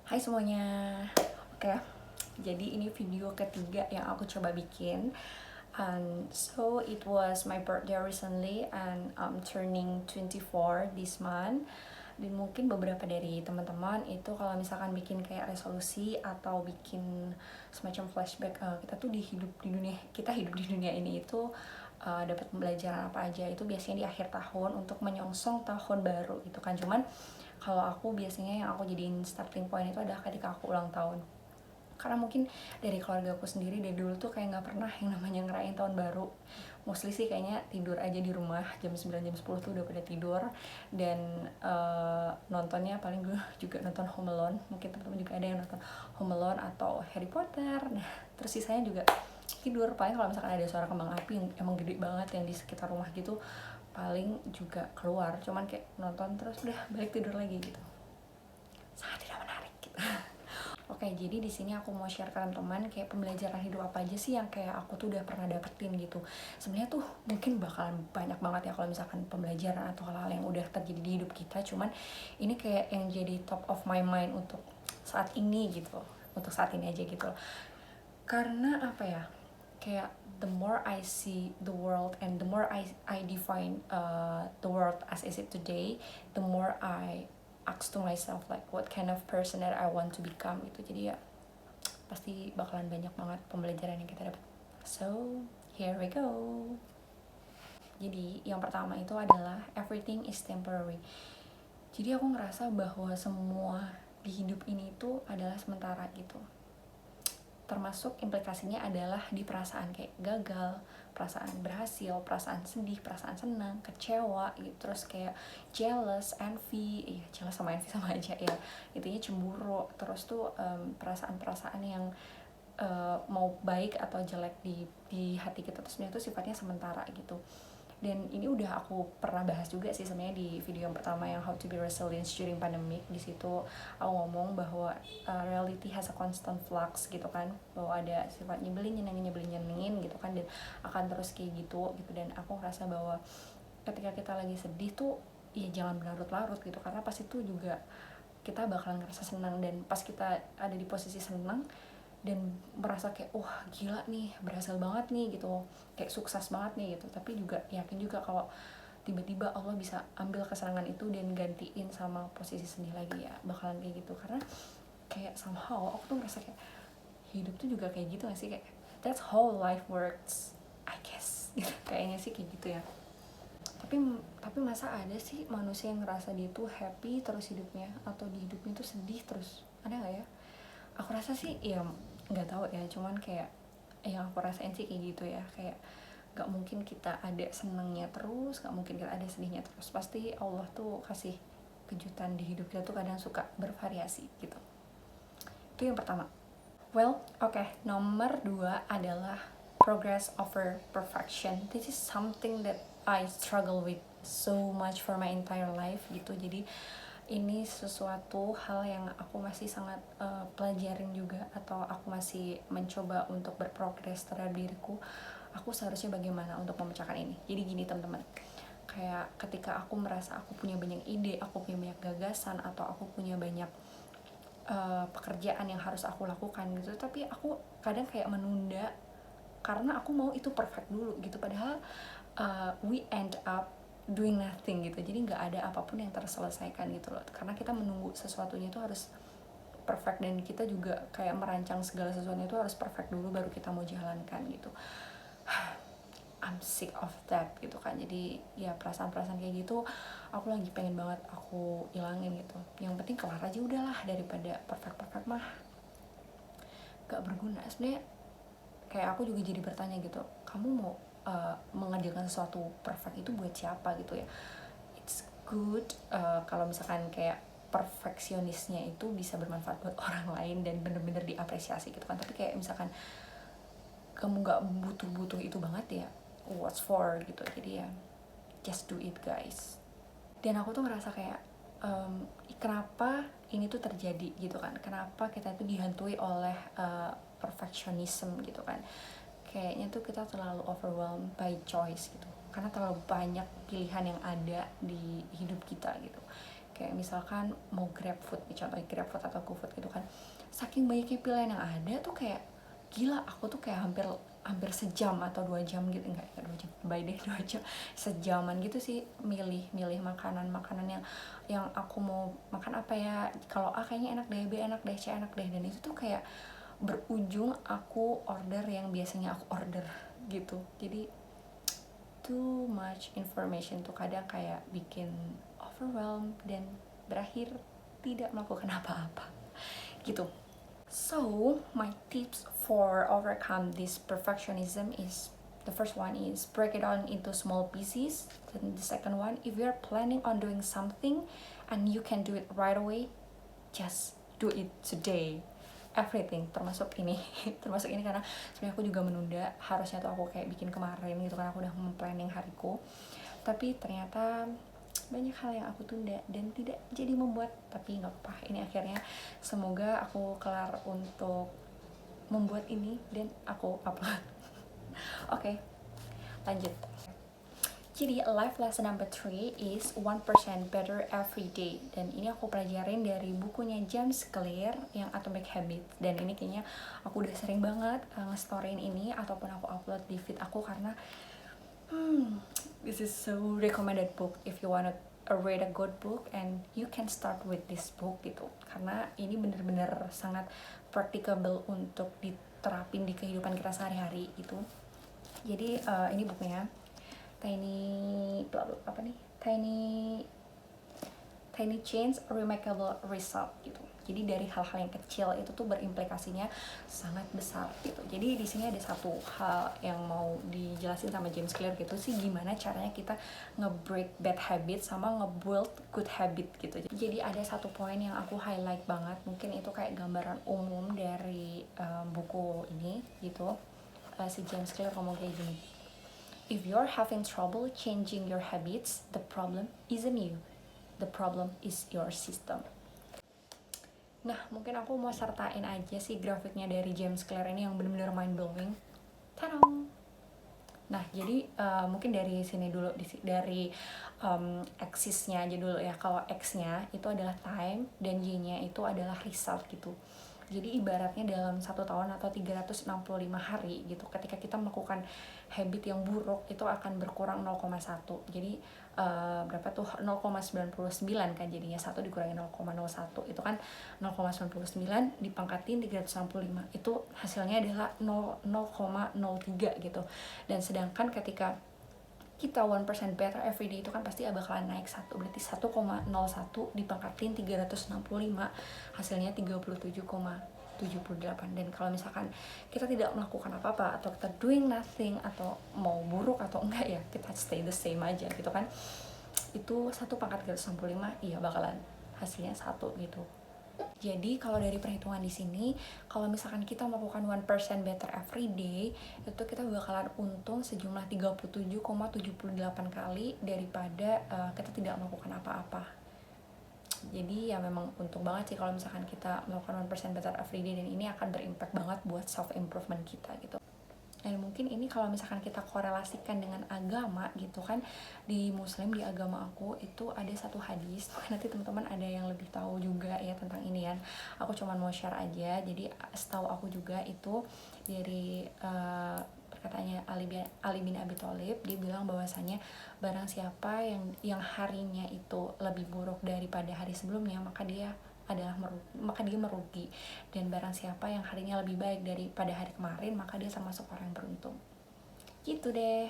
Hai semuanya. Oke, jadi ini video ketiga yang aku coba bikin. And so it was my birthday recently and I'm turning 24 this month. Dan mungkin beberapa dari teman-teman itu kalau misalkan bikin kayak resolusi atau bikin semacam flashback, kita tuh hidup di dunia ini itu dapat pembelajaran apa aja, itu biasanya di akhir tahun untuk menyongsong tahun baru gitu kan. Cuman kalau aku biasanya yang aku jadiin starting point itu adalah ketika aku ulang tahun, karena mungkin dari keluarga aku sendiri dari dulu tuh kayak nggak pernah yang namanya ngerayain tahun baru. Mostly sih kayaknya tidur aja di rumah, jam 9 jam 10 tuh udah pada tidur. Dan nontonnya paling gue juga nonton Home Alone, mungkin teman-teman juga ada yang nonton Home Alone atau Harry Potter. Nah terus sisanya juga tidur. Paling kalau misalkan ada suara kembang api yang emang gede banget yang di sekitar rumah gitu, paling juga keluar, cuman kayak nonton terus udah balik tidur lagi gitu. Sangat tidak menarik gitu. Oke, jadi di sini aku mau share ke teman-teman kayak pembelajaran hidup apa aja sih yang kayak aku tuh udah pernah dapetin gitu. Sebenarnya tuh mungkin bakalan banyak banget ya kalau misalkan pembelajaran atau hal-hal yang udah terjadi di hidup kita, cuman ini kayak yang jadi top of my mind untuk saat ini gitu. Untuk saat ini aja gitu. Karena apa ya? Kayak the more I see the world and the more I define the world as is it today, the more I ask to myself like what kind of person that I want to become gitu. Jadi ya pasti bakalan banyak banget pembelajaran yang kita dapat. So here we go. Jadi yang pertama itu adalah everything is temporary. Jadi aku ngerasa bahwa semua di hidup ini tuh adalah sementara gitu. Termasuk implikasinya adalah di perasaan kayak gagal, perasaan berhasil, perasaan sedih, perasaan senang, kecewa gitu. Terus kayak jealous, envy, jealous sama envy sama aja ya, intinya cemburu. Terus tuh perasaan-perasaan yang mau baik atau jelek di hati kita tuh sebenarnya tuh sifatnya sementara gitu. Dan ini udah aku pernah bahas juga sih sebenarnya di video yang pertama yang how to be resilient during pandemic. Di situ aku ngomong bahwa reality has a constant flux gitu kan, bahwa ada sifat nyebelin nyenengin gitu kan, dan akan terus kayak gitu. Dan aku ngerasa bahwa ketika kita lagi sedih tuh ya jangan berlarut-larut gitu, karena pas itu juga kita bakalan ngerasa senang, dan pas kita ada di posisi senang dan merasa kayak wah gila nih, berhasil banget nih gitu, kayak sukses banget nih gitu, tapi juga yakin juga kalau tiba-tiba Allah bisa ambil kesenangan itu dan gantiin sama posisi sedih lagi, ya bakalan kayak gitu. Karena kayak somehow aku tuh merasa kayak hidup tuh juga kayak gitu gak sih, kayak that's how life works I guess gitu. Kayaknya sih kayak gitu ya. Tapi masa ada sih manusia yang ngerasa dia tuh happy terus hidupnya, atau di hidupnya tuh sedih terus? Ada nggak ya? Aku rasa sih ya nggak tahu ya, cuman kayak yang aku rasain sih kayak gitu ya. Kayak nggak mungkin kita ada senangnya terus, nggak mungkin kita ada sedihnya terus. Pasti Allah tuh kasih kejutan di hidup kita tuh kadang suka bervariasi gitu. Itu yang pertama. Well, nomor 2 adalah progress over perfection. This is something that I struggle with so much for my entire life gitu. Jadi ini sesuatu hal yang aku masih sangat pelajarin juga, atau aku masih mencoba untuk berprogres terhadap diriku. Aku seharusnya bagaimana untuk memecahkan ini. Jadi gini teman-teman, kayak ketika aku merasa aku punya banyak ide, aku punya banyak gagasan, atau aku punya banyak pekerjaan yang harus aku lakukan gitu, tapi aku kadang kayak menunda karena aku mau itu perfect dulu gitu. Padahal we end up doing nothing gitu. Jadi nggak ada apapun yang terselesaikan gitu loh, karena kita menunggu sesuatunya itu harus perfect, dan kita juga kayak merancang segala sesuatunya itu harus perfect dulu baru kita mau jalankan gitu. I'm sick of that gitu kan. Jadi ya perasaan-perasaan kayak gitu aku lagi pengen banget aku ilangin gitu. Yang penting kelar aja udahlah, daripada perfect mah gak berguna sebenarnya. Kayak aku juga jadi bertanya gitu, kamu mau mengerjakan sesuatu perfect itu buat siapa gitu ya. It's good kalau misalkan kayak perfeksionisnya itu bisa bermanfaat buat orang lain dan bener-bener diapresiasi gitu kan. Tapi kayak misalkan kamu gak butuh itu banget ya, what's for gitu. Jadi ya just do it guys. Dan aku tuh ngerasa kayak kenapa ini tuh terjadi gitu kan, kenapa kita tuh dihantui oleh perfectionism gitu kan. Kayaknya tuh kita terlalu overwhelmed by choice gitu, karena terlalu banyak pilihan yang ada di hidup kita gitu. kayak misalkan mau GrabFood, contohnya GrabFood atau GoFood gitu kan, saking banyaknya pilihan yang ada tuh kayak gila, aku tuh kayak hampir sejam atau 2 jam gitu, enggak 2 jam, by day 2 jam, sejaman gitu sih milih makanan yang aku mau makan apa ya, kalau A kayaknya enak deh, B enak deh, C enak deh, dan itu tuh kayak berujung aku order yang biasanya aku order gitu. Jadi too much information tuh kadang kayak bikin overwhelmed dan berakhir tidak melakukan apa-apa gitu. So, my tips for overcome this perfectionism is, the first one is break it down into small pieces. Then the second one, if you're planning on doing something and you can do it right away, just do it today. Everything, termasuk ini termasuk ini karena sebenarnya aku juga menunda, harusnya tuh aku kayak bikin kemarin gitu kan, aku udah planning hariku, tapi ternyata banyak hal yang aku tunda dan tidak jadi membuat, tapi nggak apa, ini akhirnya semoga aku kelar untuk membuat ini dan aku upload. Oke, lanjut. Jadi life lesson number 3 is 1% better every day, dan ini aku pelajarin dari bukunya James Clear yang Atomic Habits, dan ini kayaknya aku udah sering banget nge-storyin ini ataupun aku upload di feed aku karena this is so recommended book if you wanna read a good book, and you can start with this book gitu, karena ini bener-bener sangat practicable untuk diterapin di kehidupan kita sehari-hari gitu. Jadi ini bukunya Tiny Change Remarkable Result gitu. Jadi dari hal-hal yang kecil itu tuh berimplikasinya sangat besar gitu. Jadi di sini ada satu hal yang mau dijelasin sama James Clear gitu sih, gimana caranya kita nge-break bad habit sama nge-build good habit gitu. Jadi ada satu poin yang aku highlight banget, mungkin itu kayak gambaran umum dari buku ini gitu. Si James Clear ngomong kayak gini, if you're having trouble changing your habits, the problem isn't you. The problem is your system. Nah, mungkin aku mau sertain aja sih grafiknya dari James Clear ini yang benar-benar mind blowing. Tadang. Nah, jadi mungkin dari sini dulu, dari axis-nya aja dulu ya. Kalau X-nya itu adalah time dan Y-nya itu adalah result gitu. Jadi ibaratnya dalam 1 tahun atau 365 hari gitu, ketika kita melakukan habit yang buruk itu akan berkurang 0,1. Jadi berapa tuh, 0,99 kan, jadinya 1 dikurangi 0,01 itu kan 0,99 dipangkatin 365, itu hasilnya adalah 0,03 gitu. Dan sedangkan ketika kita 1% better every day itu kan pasti bakalan naik 1, berarti 1,01 dipangkatin 365 hasilnya 37,78. Dan kalau misalkan kita tidak melakukan apa-apa atau kita doing nothing, atau mau buruk atau enggak ya kita stay the same aja gitu kan, itu 1 pangkat 365 iya bakalan hasilnya 1 gitu. Jadi kalau dari perhitungan di sini, kalau misalkan kita melakukan 1% better every day, itu kita bakalan untung sejumlah 37,78 kali daripada kita tidak melakukan apa-apa. Jadi ya memang untung banget sih kalau misalkan kita melakukan 1% better every day, dan ini akan berimpact banget buat self improvement kita gitu. Dan mungkin ini kalau misalkan kita korelasikan dengan agama gitu kan, di Muslim, di agama aku itu ada satu hadis, nanti teman-teman ada yang lebih tahu juga ya tentang ini ya, aku cuma mau share aja. Jadi setahu aku juga itu dari perkataannya Ali bin Abi Thalib, dia bilang bahwasanya barang siapa yang harinya itu lebih buruk daripada hari sebelumnya, maka dia merugi, dan barang siapa yang harinya lebih baik daripada hari kemarin, maka dia termasuk orang yang beruntung. Gitu deh.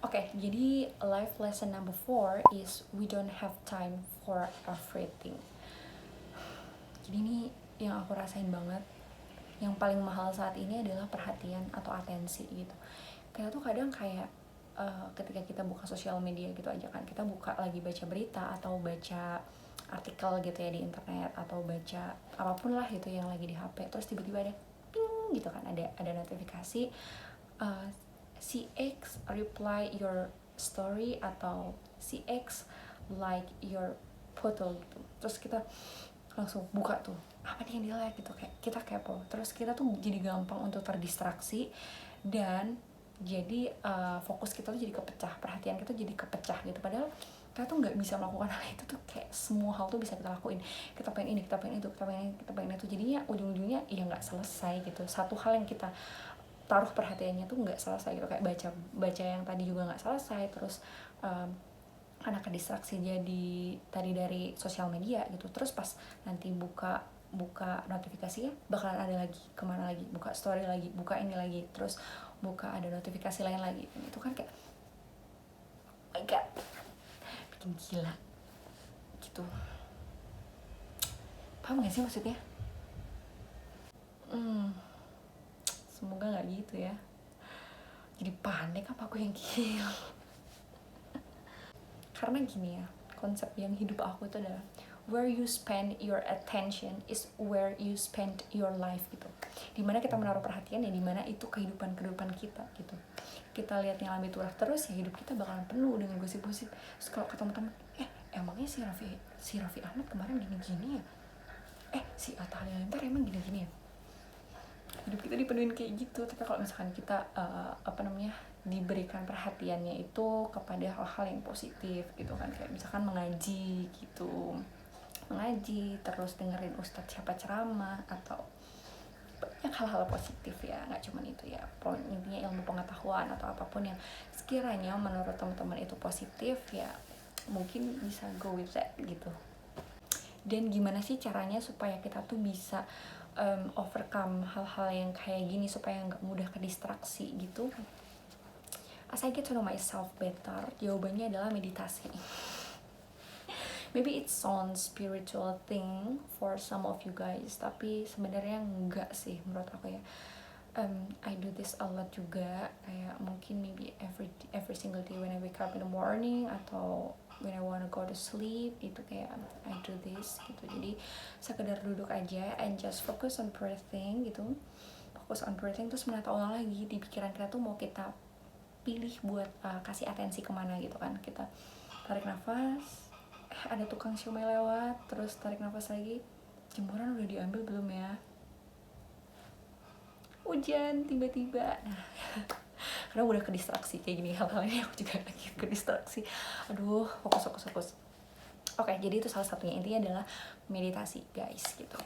Oke, jadi life lesson number 4 is we don't have time for everything. Jadi ini yang aku rasain banget, yang paling mahal saat ini adalah perhatian atau atensi gitu. Kita tuh kadang kayak ketika kita buka sosial media gitu aja kan, kita buka lagi baca berita atau baca artikel gitu ya di internet, atau baca apapun lah gitu yang lagi di HP, terus tiba-tiba ada ping gitu kan, ada notifikasi si X reply your story, atau si X like your photo gitu. Terus kita langsung buka tuh, apa nih yang dia like gitu, kayak kita kepo, terus kita tuh jadi gampang untuk terdistraksi, dan jadi fokus kita tuh jadi kepecah, perhatian kita jadi kepecah gitu. Padahal kita tuh nggak bisa melakukan hal itu tuh, kayak semua hal tuh bisa kita lakuin, kita pengen ini, kita pengen itu, kita pengen ini, kita pengen itu, jadinya ujung-ujungnya ya nggak selesai gitu. Satu hal yang kita taruh perhatiannya tuh nggak selesai gitu, kayak baca yang tadi juga nggak selesai, terus karena kedistraksi jadi tadi dari sosial media gitu, terus pas nanti buka notifikasinya bakalan ada lagi, kemana lagi, buka story lagi, buka ini lagi, terus buka ada notifikasi lain lagi, itu kan kayak oh my god, bikin gila gitu. Paham gak sih maksudnya? Semoga nggak gitu ya, jadi panik apa aku yang gila. Karena gini ya, konsep yang hidup aku itu adalah where you spend your attention is where you spend your life gitu. Dimana kita menaruh perhatian ya dimana itu kehidupan kita gitu. Kita lihat yang lambe turah terus ya hidup kita bakalan penuh dengan gosip-gosip. Terus kalau ketemu teman, emangnya si Raffi Ahmad kemarin gini-gini ya, si Atta Halilintar emang gini-gini ya. Hidup kita dipenuhin kayak gitu. Tapi kalau misalkan kita diberikan perhatiannya itu kepada hal-hal yang positif gitu kan, kayak misalkan mengaji gitu, terus dengerin ustadz siapa ceramah, atau banyak hal-hal positif ya, nggak cuma itu ya, intinya ilmu pengetahuan atau apapun yang sekiranya menurut teman-teman itu positif ya, mungkin bisa go with that gitu. Dan gimana sih caranya supaya kita tuh bisa overcome hal-hal yang kayak gini supaya nggak mudah kedistraksi gitu? As I get to know myself better, jawabannya adalah meditasi. Maybe it sounds spiritual thing for some of you guys, tapi sebenarnya enggak sih menurut aku ya. I do this a lot juga, kayak mungkin maybe every single day when I wake up in the morning atau when I wanna go to sleep, itu kayak I do this gitu. Jadi sekedar duduk aja and just focus on breathing gitu. Fokus on breathing, terus menata ulang lagi di pikiran kita tuh mau kita pilih buat kasih atensi kemana gitu kan. Kita tarik nafas, ada tukang siomay lewat, terus tarik nafas lagi, jemuran udah diambil belum ya, hujan tiba-tiba, nah karena udah kedistraksi kayak gini, hal-hal ini aku juga lagi kedistraksi, aduh fokus. Oke, jadi itu salah satunya, intinya adalah meditasi guys gitu.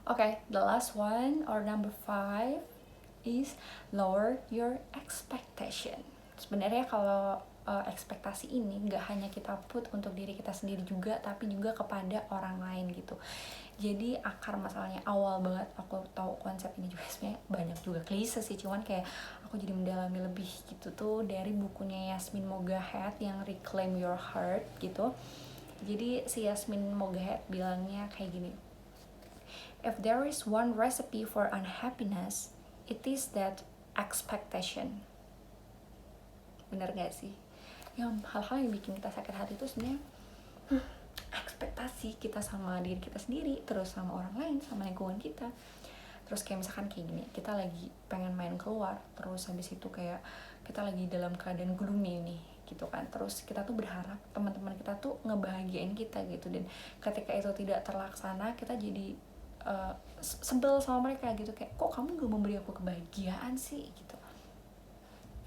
Oke, the last one or number 5 is lower your expectation. Sebenarnya kalau ekspektasi ini nggak hanya kita put untuk diri kita sendiri juga, tapi juga kepada orang lain gitu. Jadi akar masalahnya awal banget aku tahu konsep ini juga sebenarnya banyak juga klise sih, cuman kayak aku jadi mendalami lebih gitu tuh dari bukunya Yasmin Mogahed yang Reclaim Your Heart gitu. Jadi si Yasmin Mogahed bilangnya kayak gini, if there is one recipe for unhappiness, it is that expectation. Bener gak sih? Yang hal-hal yang bikin kita sakit hati itu sebenarnya ekspektasi kita sama diri kita sendiri, terus sama orang lain, sama lingkungan kita. Terus kayak misalkan kayak gini, kita lagi pengen main keluar, terus habis itu kayak kita lagi dalam keadaan gloomy nih gitu kan, terus kita tuh berharap teman-teman kita tuh ngebahagiain kita gitu, dan ketika itu tidak terlaksana kita jadi sebel sama mereka gitu, kayak kok kamu gak memberi aku kebahagiaan sih gitu,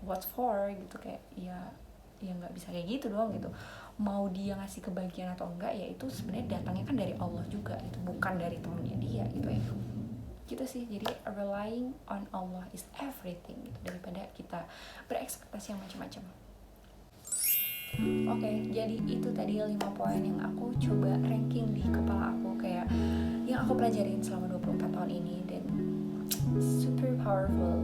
what for gitu, kayak ya nggak bisa kayak gitu doang gitu. Mau dia ngasih kebahagiaan atau enggak ya itu sebenarnya datangnya kan dari Allah juga gitu, bukan dari temennya dia gitu ya, gitu sih. Jadi relying on Allah is everything gitu, daripada kita berekspektasi yang macam-macam. Oke, jadi itu tadi 5 poin yang aku coba ranking di kepala aku, kayak yang aku pelajarin selama 24 tahun ini, dan super powerful